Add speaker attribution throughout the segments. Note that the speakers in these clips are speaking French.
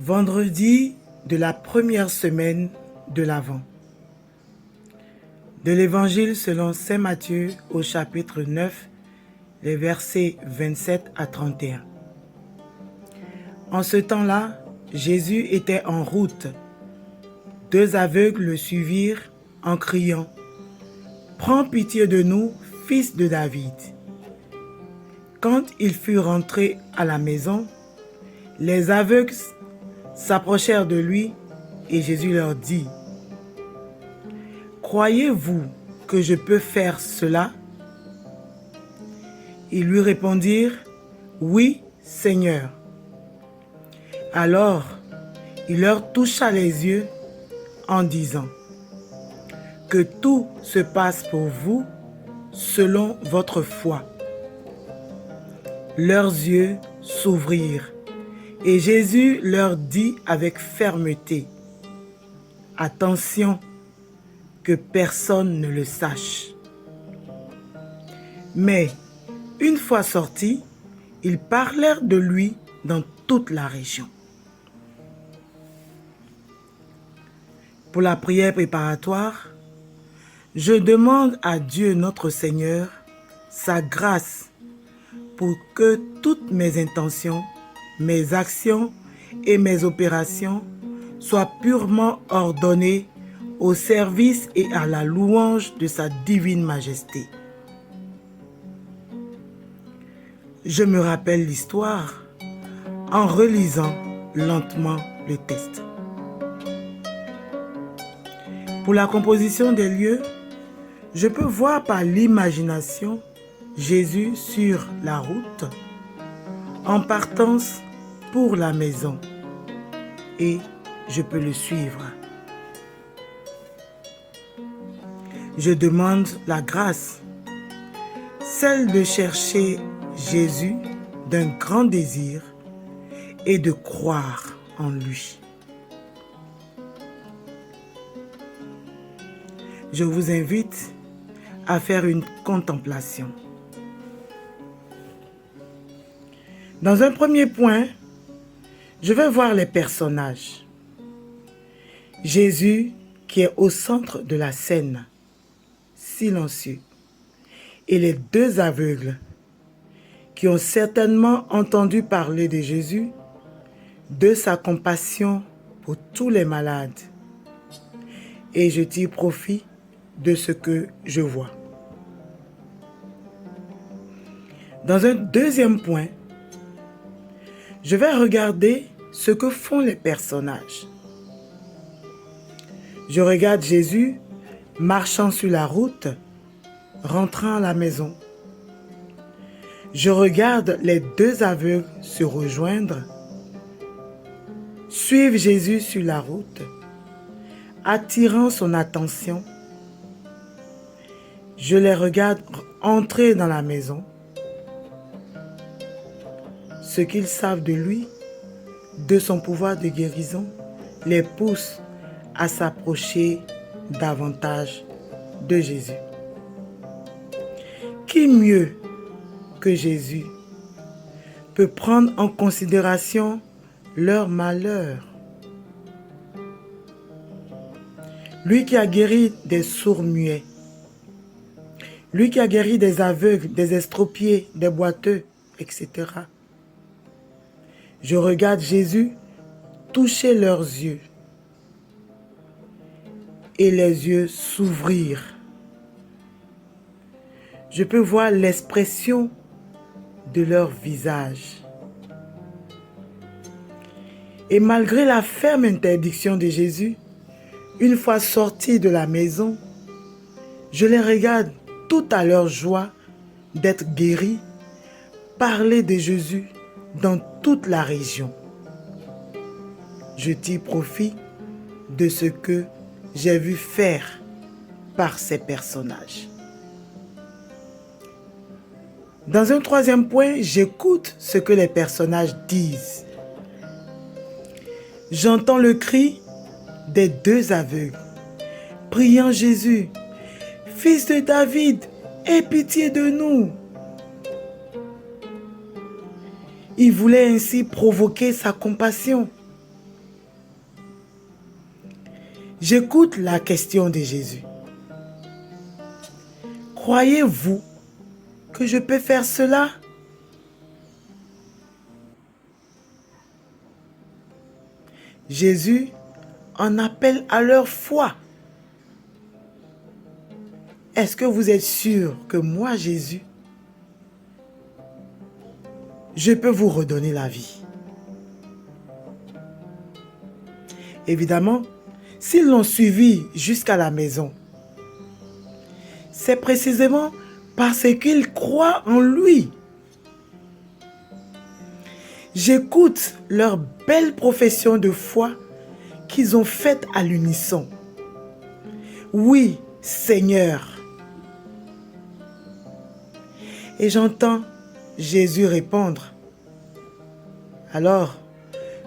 Speaker 1: Vendredi de la première semaine de l'Avent. De l'Évangile selon saint Matthieu au chapitre 9, les versets 27 à 31. En ce temps-là, Jésus était en route. 2 aveugles le suivirent en criant « Prends pitié de nous, fils de David !» Quand ils furent rentrés à la maison, les aveugles s'approchèrent de lui et Jésus leur dit « Croyez-vous que je peux faire cela ?» Ils lui répondirent « Oui, Seigneur ». Alors, il leur toucha les yeux en disant « Que tout se passe pour vous selon votre foi. » Leurs yeux s'ouvrirent et Jésus leur dit avec fermeté « Attention, que personne ne le sache. » Mais une fois sortis, ils parlèrent de lui dans toute la région. Pour la prière préparatoire, je demande à Dieu notre Seigneur sa grâce pour que toutes mes intentions, mes actions et mes opérations soient purement ordonnées au service et à la louange de sa divine majesté. Je me rappelle l'histoire en relisant lentement le texte. Pour la composition des lieux, je peux voir par l'imagination Jésus sur la route, en partance pour la maison, et je peux le suivre. Je demande la grâce, celle de chercher Jésus d'un grand désir et de croire en lui. Je vous invite à faire une contemplation. Dans un premier point, je vais voir les personnages. Jésus qui est au centre de la scène, silencieux, et les 2 aveugles qui ont certainement entendu parler de Jésus, de sa compassion pour tous les malades. Et je tire profit de ce que je vois. Dans un deuxième point, je vais regarder ce que font les personnages. Je regarde Jésus marchant sur la route, rentrant à la maison. Je regarde les 2 aveugles se rejoindre, suivre Jésus sur la route, attirant son attention. Je les regarde entrer dans la maison. Ce qu'ils savent de lui, de son pouvoir de guérison, les pousse à s'approcher davantage de Jésus. Qui mieux que Jésus peut prendre en considération leur malheur? Lui qui a guéri des sourds-muets, lui qui a guéri des aveugles, des estropiés, des boiteux, etc. Je regarde Jésus toucher leurs yeux et les yeux s'ouvrir. Je peux voir l'expression de leur visage. Et malgré la ferme interdiction de Jésus, une fois sortis de la maison, je les regarde tout à leur joie d'être guéris, parler de Jésus dans toute la région. Je tire profit de ce que j'ai vu faire par ces personnages. Dans un troisième point, j'écoute ce que les personnages disent. J'entends le cri des 2 aveugles, priant Jésus, « Fils de David, aie pitié de nous !» Il voulait ainsi provoquer sa compassion. J'écoute la question de Jésus. Croyez-vous que je peux faire cela? Jésus en appelle à leur foi. Est-ce que vous êtes sûr que moi, Jésus, je peux vous redonner la vie? Évidemment, s'ils l'ont suivi jusqu'à la maison, c'est précisément parce qu'ils croient en lui. J'écoute leur belle profession de foi qu'ils ont faite à l'unisson. Oui, Seigneur. Et j'entends Jésus répondre. Alors,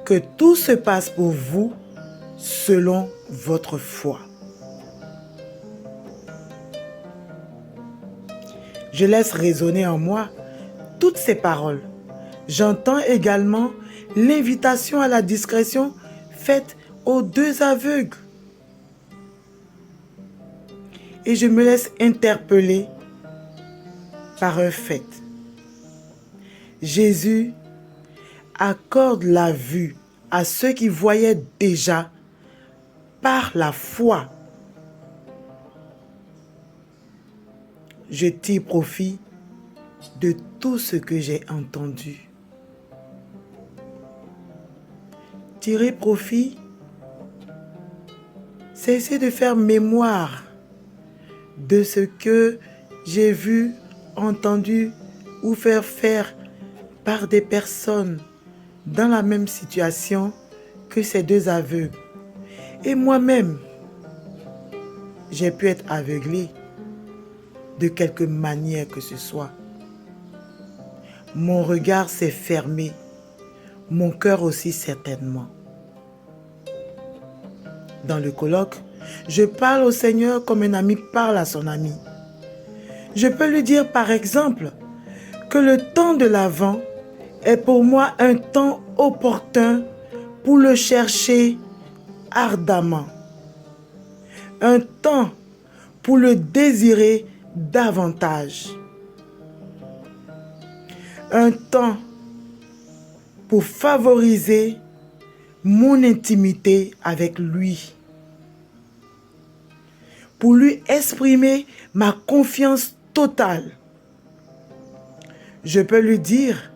Speaker 1: que tout se passe pour vous selon votre foi. Je laisse résonner en moi toutes ces paroles. J'entends également l'invitation à la discrétion faite aux deux aveugles. Et je me laisse interpeller par un fait. Jésus accorde la vue à ceux qui voyaient déjà par la foi. Je tire profit de tout ce que j'ai entendu. Tirer profit, c'est essayer de faire mémoire de ce que j'ai vu, entendu ou faire par des personnes dans la même situation que ces deux aveugles. Et moi-même, j'ai pu être aveuglé de quelque manière que ce soit. Mon regard s'est fermé, mon cœur aussi certainement. Dans le colloque, je parle au Seigneur comme un ami parle à son ami. Je peux lui dire par exemple que le temps de l'Avent est pour moi un temps opportun pour le chercher ardemment. Un temps pour le désirer davantage. Un temps pour favoriser mon intimité avec lui. Pour lui exprimer ma confiance totale. Je peux lui dire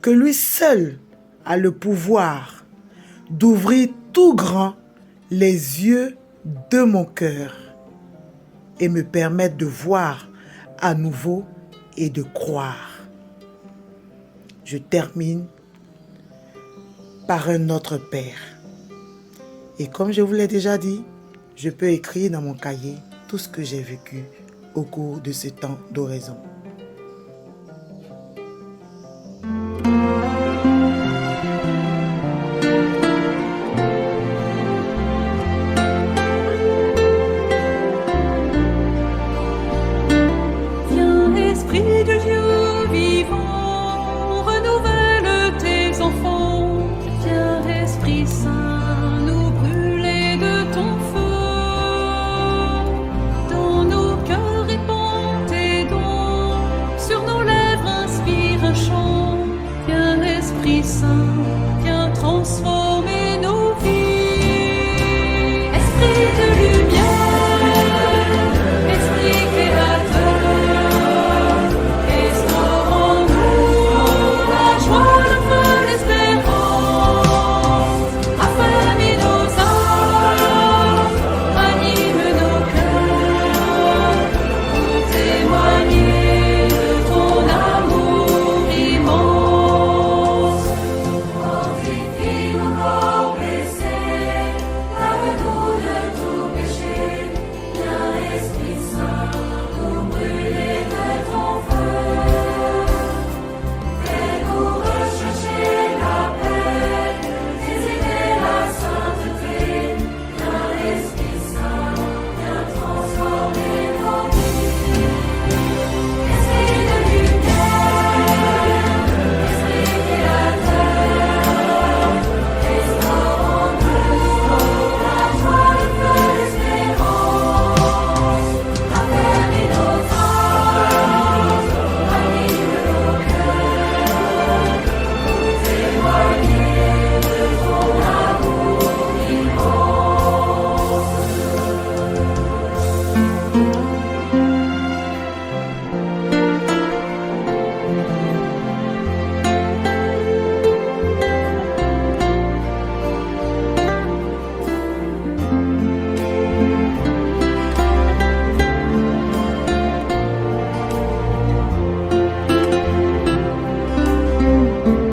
Speaker 1: que lui seul a le pouvoir d'ouvrir tout grand les yeux de mon cœur et me permettre de voir à nouveau et de croire. Je termine par un Notre Père. Et comme je vous l'ai déjà dit, je peux écrire dans mon cahier tout ce que j'ai vécu au cours de ce temps d'oraison.